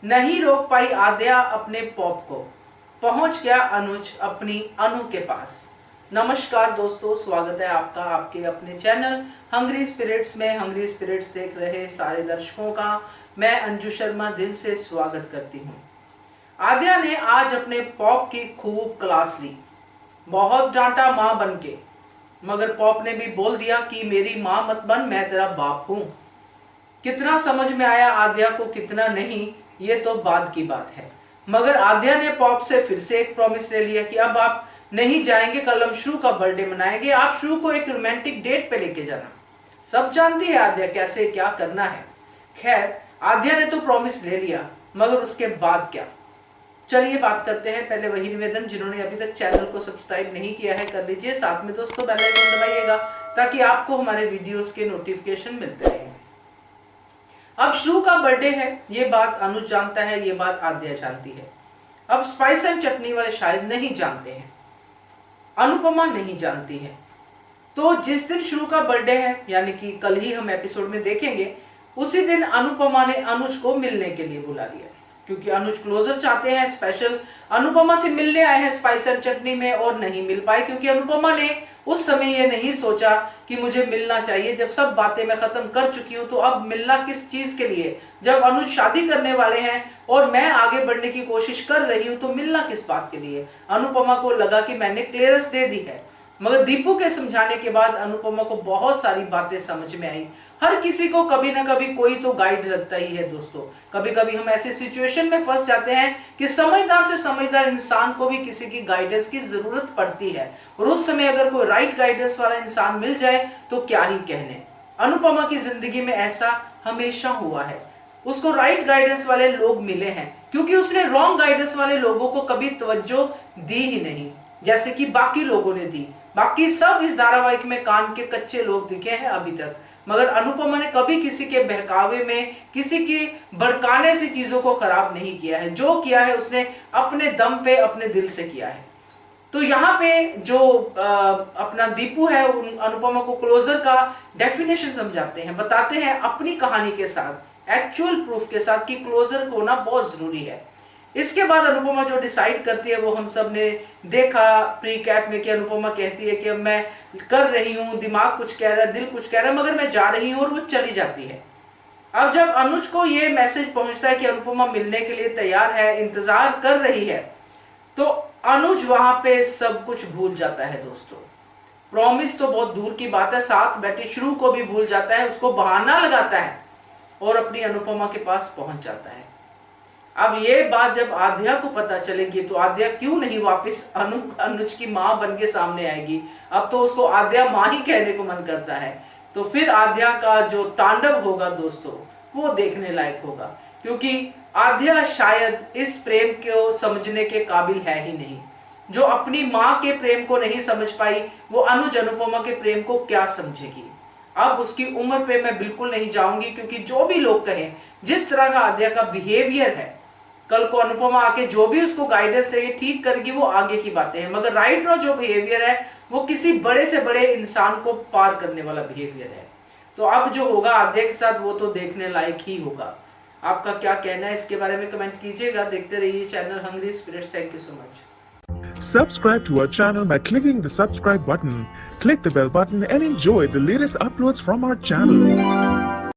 नहीं रोक पाई आद्या अपने पॉप को, पहुंच गया अनुज अपनी अनु के पास। नमस्कार दोस्तों, स्वागत है आपका आपके अपने चैनल हंग्री स्पिरिट्स में। हंग्री स्पिरिट्स देख रहे सारे दर्शकों का मैं अंजू शर्मा दिल से स्वागत करती हूँ। आद्या ने आज अपने पॉप की खूब क्लास ली, बहुत डांटा माँ बन के, मगर पॉप ने भी बोल दिया कि मेरी माँ मत बन, मैं तेरा बाप हूँ। कितना समझ में आया आद्या को, कितना नहीं, ये तो बाद की बात है। मगर आद्या ने पॉप से फिर से एक प्रॉमिस ले लिया कि अब आप नहीं जाएंगे, कल हम श्रू का बर्थडे मनाएंगे, आप श्रू को एक रोमांटिक डेट पे लेके जाना। सब जानती है आद्या कैसे क्या करना है। खैर, आद्या ने तो प्रॉमिस ले लिया, मगर उसके बाद क्या, चलिए बात करते हैं। पहले वही निवेदन, जिन्होंने अभी तक चैनल को सब्सक्राइब नहीं किया है कर लीजिए, साथ में दोस्तों बेल आइकन दबाइएगा ताकि आपको हमारे वीडियोस के नोटिफिकेशन मिलते रहें। अब श्रू का बर्थडे है, ये बात अनुज जानता है, ये बात आद्या जानती है। अब स्पाइस एंड चटनी वाले शायद नहीं जानते हैं, अनुपमा नहीं जानती है। तो जिस दिन श्रू का बर्थडे है, यानी कि कल ही हम एपिसोड में देखेंगे, उसी दिन अनुपमा ने अनुज को मिलने के लिए बुला लिया, क्योंकि अनुज क्लोजर चाहते हैं। स्पेशल अनुपमा से मिलने आए हैं स्पाइस एंड चटनी में और नहीं मिल पाए, क्योंकि अनुपमा ने उस समय ये नहीं सोचा कि मुझे मिलना चाहिए। जब सब बातें मैं खत्म कर चुकी हूं तो अब मिलना किस चीज के लिए, जब अनुज शादी करने वाले हैं और मैं आगे बढ़ने की कोशिश कर रही हूं तो मिलना किस बात के लिए। अनुपमा को लगा कि मैंने क्लियरेंस दे दी है, मगर दीपू के समझाने के बाद अनुपमा को बहुत सारी बातें समझ में आई। हर किसी को कभी ना कभी कोई तो गाइड लगता ही है दोस्तों। कभी कभी हम ऐसी सिचुएशन में फंस जाते हैं कि समझदार से समझदार इंसान को भी किसी की गाइडेंस की जरूरत पड़ती है, और उस समय अगर कोई राइट गाइडेंस वाला इंसान मिल जाए तो क्या ही कहने। अनुपमा की जिंदगी में ऐसा हमेशा हुआ है, उसको राइट गाइडेंस वाले लोग मिले हैं, क्योंकि उसने रॉन्ग गाइडेंस वाले लोगों को कभी तवज्जो दी ही नहीं, जैसे कि बाकी लोगों ने दी। बाकी सब इस धारावाहिक में कान के कच्चे लोग दिखे हैं अभी तक, मगर अनुपमा ने कभी किसी के बहकावे में, किसी के भड़काने से चीजों को खराब नहीं किया है। जो किया है उसने अपने दम पे, अपने दिल से किया है। तो यहाँ पे जो अपना दीपू है, अनुपमा को क्लोजर का डेफिनेशन समझाते हैं, बताते हैं अपनी कहानी के साथ, एक्चुअल प्रूफ के साथ कि क्लोजर होना बहुत जरूरी है। इसके बाद अनुपमा जो डिसाइड करती है वो हम सब ने देखा प्री कैप में, कि अनुपमा कहती है कि अब मैं कर रही हूँ, दिमाग कुछ कह रहा है, दिल कुछ कह रहा है, मगर मैं जा रही हूँ, और वो चली जाती है। अब जब अनुज को ये मैसेज पहुंचता है कि अनुपमा मिलने के लिए तैयार है, इंतजार कर रही है, तो अनुज वहां पे सब कुछ भूल जाता है दोस्तों। प्रॉमिस तो बहुत दूर की बात है, साथ बैठे श्रू को भी भूल जाता है, उसको बहाना लगाता है और अपनी अनुपमा के पास पहुंच जाता है। अब ये बात जब आद्या को पता चलेगी तो आद्या क्यों नहीं वापस अनुज की माँ बन के सामने आएगी। अब तो उसको आद्या माँ ही कहने को मन करता है। तो फिर आद्या का जो तांडव होगा दोस्तों, वो देखने लायक होगा, क्योंकि आद्या शायद इस प्रेम को समझने के काबिल है ही नहीं। जो अपनी माँ के प्रेम को नहीं समझ पाई, वो अनुज अनुपमा के प्रेम को क्या समझेगी। अब उसकी उम्र पे मैं बिल्कुल नहीं जाऊंगी, क्योंकि जो भी लोग कहें, जिस तरह का आद्या का बिहेवियर है, कल को अनुपमा आके जो भी उसको गाइडेंस देगी, ठीक करेगी, वो आगे की बातें हैं, मगर राइट नो जो बिहेवियर है वो किसी बड़े से बड़े इंसान को पार करने वाला बिहेवियर है। तो अब जो होगा आद्या के साथ वो तो देखने लायक ही होगा। आपका क्या कहना है इसके बारे में कमेंट कीजिएगा। देखते रहिए channel hungry spirits. Thank you so much. Subscribe to our channel by clicking the subscribe button. Click the bell button and enjoy the latest uploads from our channel.